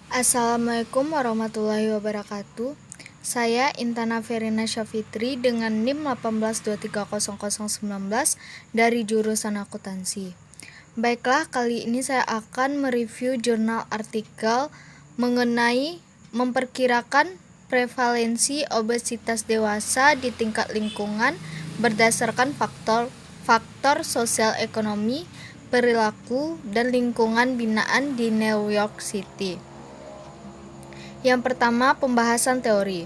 Assalamualaikum warahmatullahi wabarakatuh. Saya Intana Verina Syafitri dengan NIM 18230019 dari jurusan akuntansi. Baiklah, kali ini saya akan mereview jurnal artikel mengenai memperkirakan prevalensi obesitas dewasa di tingkat lingkungan berdasarkan faktor sosial ekonomi, perilaku, dan lingkungan binaan di New York City. Yang pertama, pembahasan teori.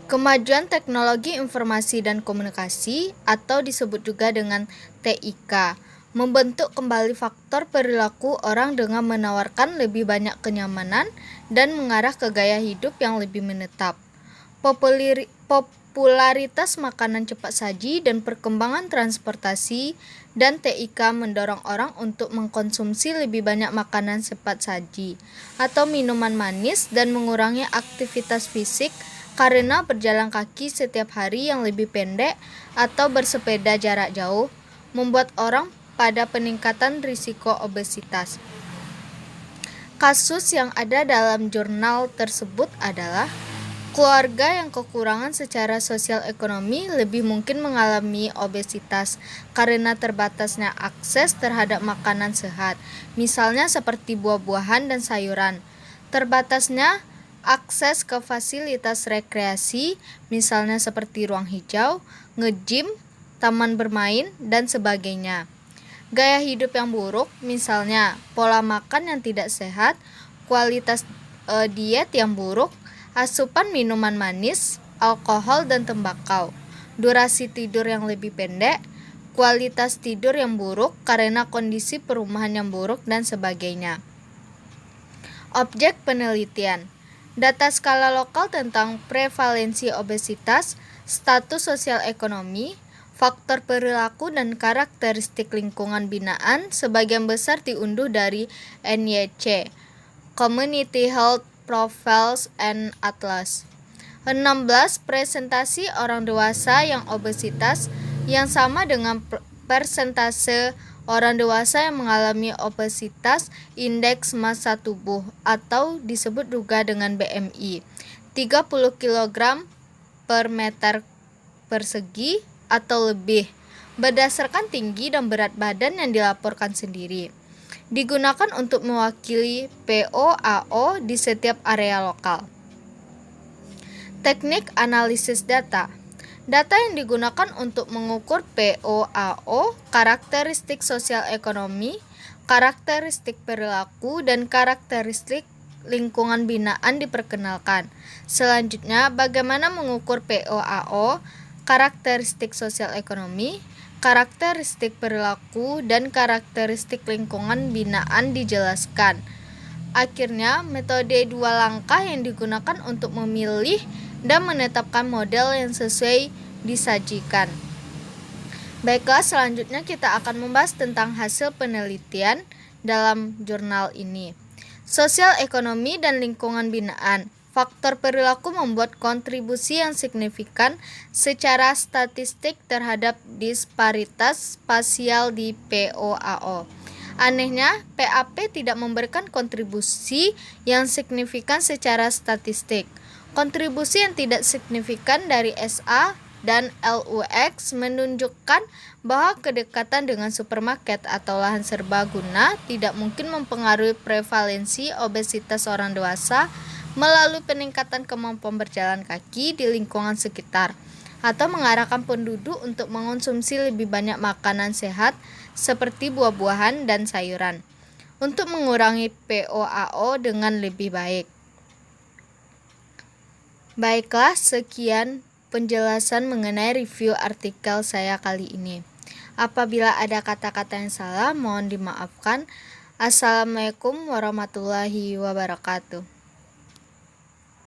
Kemajuan teknologi informasi dan komunikasi atau disebut juga dengan TIK membentuk kembali faktor perilaku orang dengan menawarkan lebih banyak kenyamanan dan mengarah ke gaya hidup yang lebih menetap. Popularitas makanan cepat saji dan perkembangan transportasi dan TIK mendorong orang untuk mengkonsumsi lebih banyak makanan cepat saji atau minuman manis dan mengurangi aktivitas fisik karena berjalan kaki setiap hari yang lebih pendek atau bersepeda jarak jauh membuat orang pada peningkatan risiko obesitas. Kasus yang ada dalam jurnal tersebut adalah keluarga yang kekurangan secara sosial ekonomi lebih mungkin mengalami obesitas karena terbatasnya akses terhadap makanan sehat, misalnya seperti buah-buahan dan sayuran. Terbatasnya akses ke fasilitas rekreasi, misalnya seperti ruang hijau, nge-gym, taman bermain, dan sebagainya. Gaya hidup yang buruk, misalnya pola makan yang tidak sehat, kualitas diet yang buruk, asupan minuman manis, alkohol dan tembakau, durasi tidur yang lebih pendek, kualitas tidur yang buruk karena kondisi perumahan yang buruk dan sebagainya. Objek penelitian. Data skala lokal tentang prevalensi obesitas, status sosial ekonomi, faktor perilaku dan karakteristik lingkungan binaan sebagian besar diunduh dari NYC, Community Health Profiles and Atlas. 16 presentasi orang dewasa yang obesitas yang sama dengan persentase orang dewasa yang mengalami obesitas indeks massa tubuh atau disebut juga dengan BMI 30 kg per meter persegi atau lebih berdasarkan tinggi dan berat badan yang dilaporkan sendiri. Digunakan untuk mewakili POAO di setiap area lokal. Teknik analisis data. Data yang digunakan untuk mengukur POAO, karakteristik sosial ekonomi, karakteristik perilaku, dan karakteristik lingkungan binaan diperkenalkan. Selanjutnya, bagaimana mengukur POAO, karakteristik sosial ekonomi, karakteristik perilaku, dan karakteristik lingkungan binaan dijelaskan. Akhirnya, metode 2 langkah yang digunakan untuk memilih dan menetapkan model yang sesuai disajikan. Baiklah, selanjutnya kita akan membahas tentang hasil penelitian dalam jurnal ini. Sosial ekonomi dan lingkungan binaan. Faktor perilaku membuat kontribusi yang signifikan secara statistik terhadap disparitas spasial di POAO. Anehnya, PAP tidak memberikan kontribusi yang signifikan secara statistik. Kontribusi yang tidak signifikan dari SA dan LUX menunjukkan bahwa kedekatan dengan supermarket atau lahan serbaguna tidak mungkin mempengaruhi prevalensi obesitas orang dewasa melalui peningkatan kemampuan berjalan kaki di lingkungan sekitar atau mengarahkan penduduk untuk mengonsumsi lebih banyak makanan sehat seperti buah-buahan dan sayuran untuk mengurangi POAO dengan lebih baik. Baiklah, sekian penjelasan mengenai review artikel saya kali ini. Apabila ada kata-kata yang salah, mohon dimaafkan. Assalamualaikum warahmatullahi wabarakatuh.